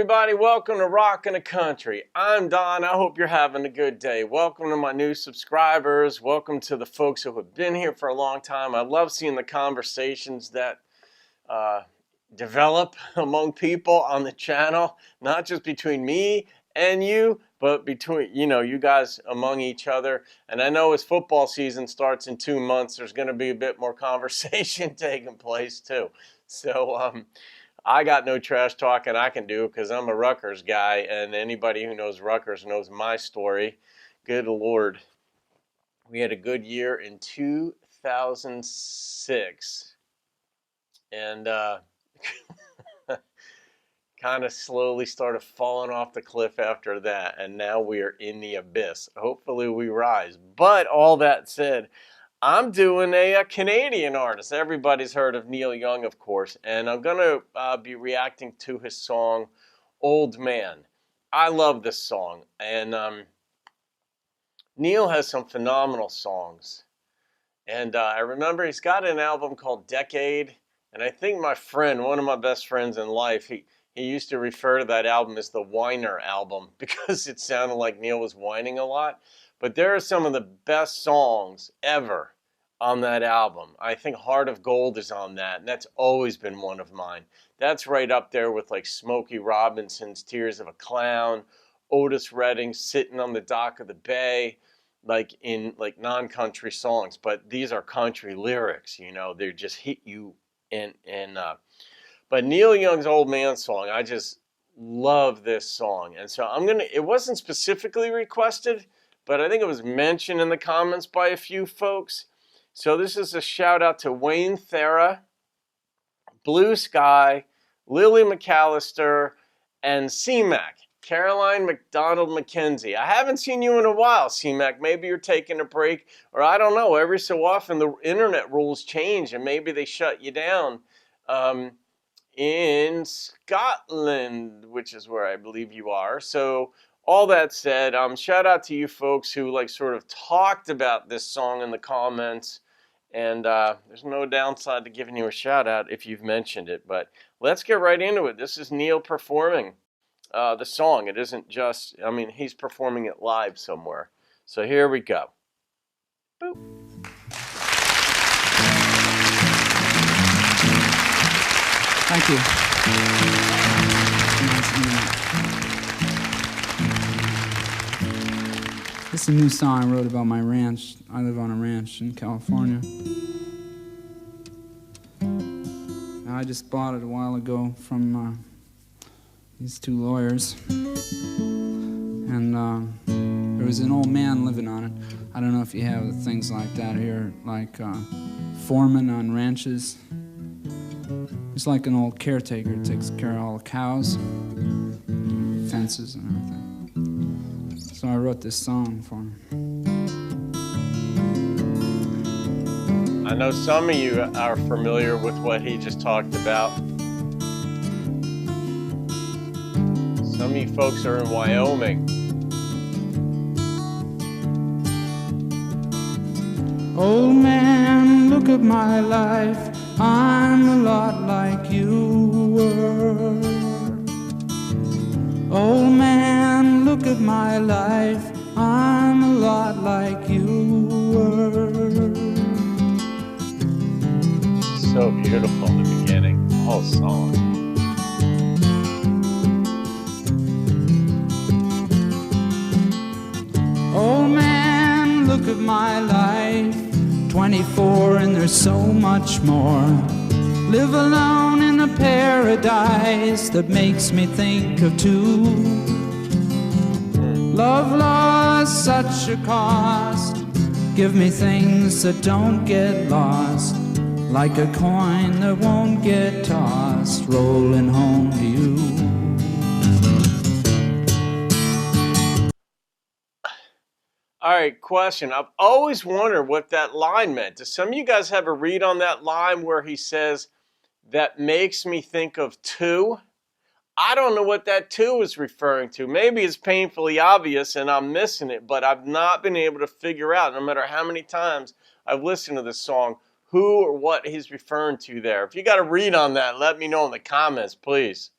everybody. Welcome to Rockin' the Country. I'm Don. I hope you're having a good day. Welcome to my new subscribers. Welcome to the folks who have been here for a long time. I love seeing the conversations that develop among people on the channel, not just between me and you, but between, you guys among each other. And I know as football season starts in 2 months, there's going to be a bit more conversation taking place too. So, I got no trash talking I can do because I'm a Rutgers guy, and anybody who knows Rutgers knows my story. Good Lord. We had a good year in 2006, and kind of slowly started falling off the cliff after that, and now we are in the abyss. Hopefully we rise. But all that said, I'm doing a Canadian artist. Everybody's heard of Neil Young, of course, and I'm going to be reacting to his song, Old Man. I love this song, and Neil has some phenomenal songs. And I remember he's got an album called Decade, and I think my friend, one of my best friends in life, he used to refer to that album as the whiner album because it sounded like Neil was whining a lot. But there are some of the best songs ever on that album. I think Heart of Gold is on that, and that's always been one of mine. That's right up there with like Smokey Robinson's Tears of a Clown, Otis Redding Sitting on the Dock of the Bay, like in like non-country songs. But these are country lyrics, they just hit you but Neil Young's Old Man song, I just love this song. And so it wasn't specifically requested, but I think it was mentioned in the comments by a few folks. So this is a shout out to Wayne Thera, Blue Sky, Lily McAllister, and C-Mac, Caroline McDonald McKenzie. I haven't seen you in a while, C-Mac. Maybe you're taking a break, or I don't know. Every so often the internet rules change and maybe they shut you down in Scotland, which is where I believe you are. So all that said, shout out to you folks who sort of talked about this song in the comments, and there's no downside to giving you a shout out if you've mentioned it. But let's get right into it. This is Neil performing the song. It isn't just, he's performing it live somewhere. So here we go. Boop. Thank you. This is a new song I wrote about my ranch. I live on a ranch in California. I just bought it a while ago from these two lawyers. And there was an old man living on it. I don't know if you have things like that here, like foreman on ranches. He's like an old caretaker, takes care of all the cows, fences and everything. So I wrote this song for him. I know some of you are familiar with what he just talked about. Some of you folks are in Wyoming. Old man, look at my life. I'm a lot like you were. Old man, look at my life. I'm a lot like you were. So beautiful in the beginning, the whole song. Old man, look at my life. 24 and there's so much more. Live alone in a paradise that makes me think of two. Love lost such a cost. Give me things that don't get lost, like a coin that won't get tossed, rolling home to you. All right, question. I've always wondered what that line meant. Do some of you guys have a read on that line where he says, that makes me think of two? I don't know what that two is referring to. Maybe it's painfully obvious and I'm missing it, but I've not been able to figure out, no matter how many times I've listened to this song, who or what he's referring to there. If you got a read on that, let me know in the comments, please.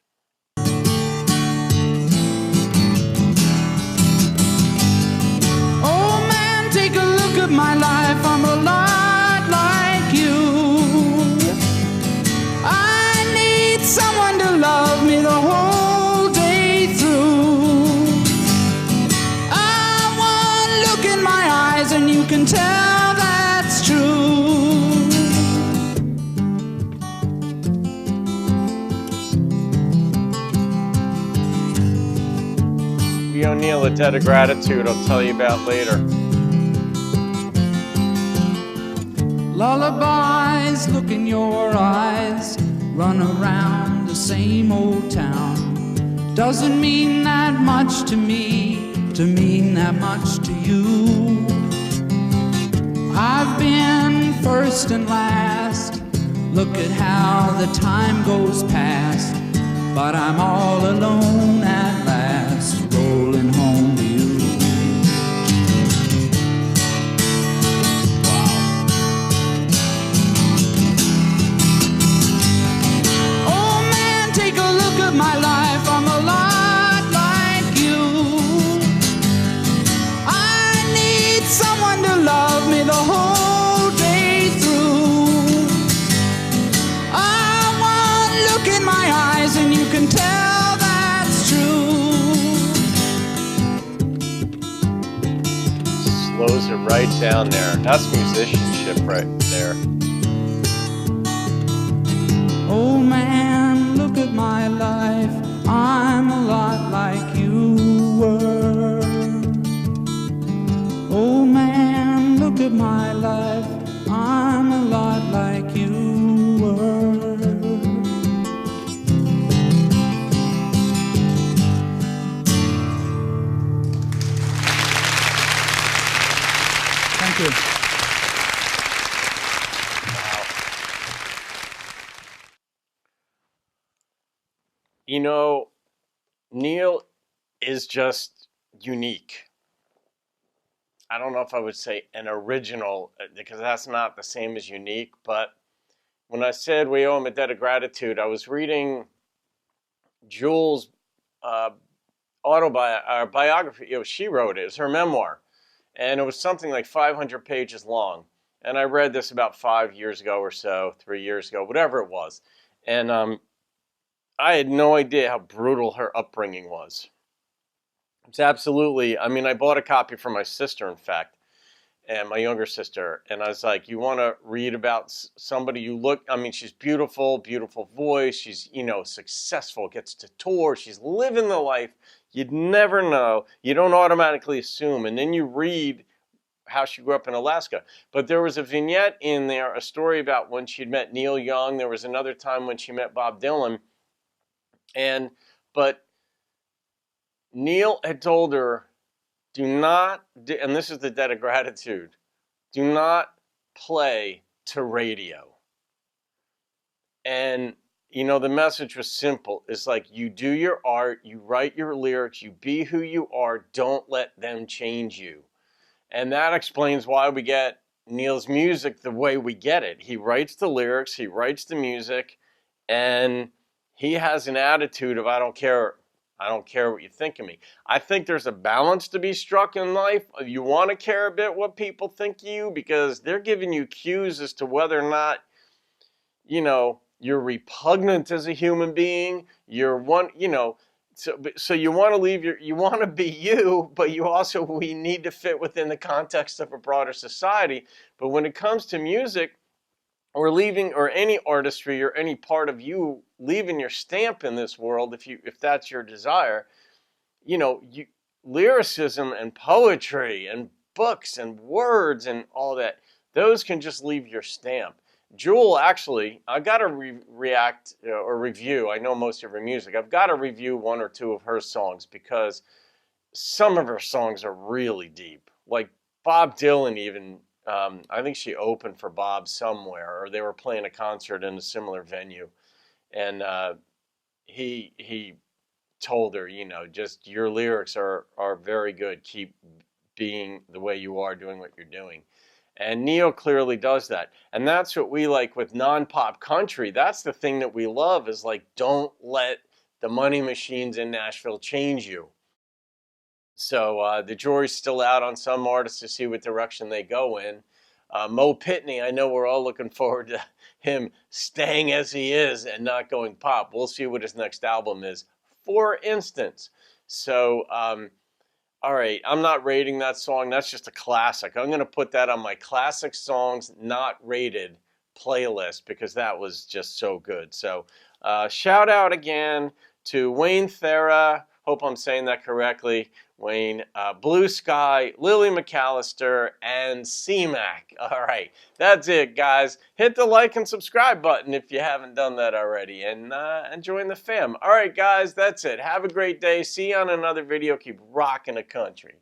Angie O'Neill, A Debt of Gratitude, I'll tell you about later. Lullabies look in your eyes, run around the same old town. Doesn't mean that much to me, to mean that much to you. I've been first and last, look at how the time goes past. But I'm all alone at last, rolling home to you. Oh man, take a look at my life, I'm a lot like you. I need someone to love me the whole day through. I want to look in my eyes and you can tell that's true. Slows it right down there. That's musicianship right there. Oh man, look at my life, I'm a lot like you were. Oh man, look at my life, I'm a lot like you were. Thank you. You know, Neil is just unique. I don't know if I would say an original, because that's not the same as unique, but when I said we owe him a debt of gratitude, I was reading Jules' biography. She wrote it. It was her memoir, and it was something like 500 pages long. And I read this about 5 years ago or so, 3 years ago, whatever it was. And I had no idea how brutal her upbringing was. It's absolutely, I mean, I bought a copy for my sister, in fact, and my younger sister. And I was like, you want to read about somebody you look, I mean, she's beautiful, beautiful voice. She's, successful, gets to tour. She's living the life. You'd never know. You don't automatically assume. And then you read how she grew up in Alaska. But there was a vignette in there, a story about when she'd met Neil Young. There was another time when she met Bob Dylan. But Neil had told her, and this is the debt of gratitude, do not play to radio. And, the message was simple. It's like, you do your art, you write your lyrics, you be who you are, don't let them change you. And that explains why we get Neil's music the way we get it. He writes the lyrics, he writes the music, and he has an attitude of, I don't care what you think of me. I think there's a balance to be struck in life. You want to care a bit what people think of you, because they're giving you cues as to whether or not, you're repugnant as a human being. So you want to you want to be you, but we need to fit within the context of a broader society. But when it comes to music, or any artistry, or any part of you leaving your stamp in this world, if that's your desire, lyricism and poetry and books and words and all that, those can just leave your stamp. Jewel, actually, I got to review. I know most of her music. I've got to review one or two of her songs, because some of her songs are really deep. Like Bob Dylan, even. I think she opened for Bob somewhere, or they were playing a concert in a similar venue, and he told her, just your lyrics are very good. Keep being the way you are, doing what you're doing. And Neil clearly does that. And that's what we like with non-pop country. That's the thing that we love, is like, don't let the money machines in Nashville change you. So the jury's still out on some artists to see what direction they go in. Mo Pitney, I know we're all looking forward to him staying as he is and not going pop. We'll see what his next album is, for instance. So, all right, I'm not rating that song. That's just a classic. I'm going to put that on my classic songs not rated playlist, because that was just so good. So shout out again to Wayne Thera Hope I'm saying that correctly, Wayne. Blue Sky, Lily McAllister, and C-Mac. All right, that's it, guys. Hit the like and subscribe button if you haven't done that already, and join the fam. All right, guys, that's it. Have a great day. See you on another video. Keep rocking the country.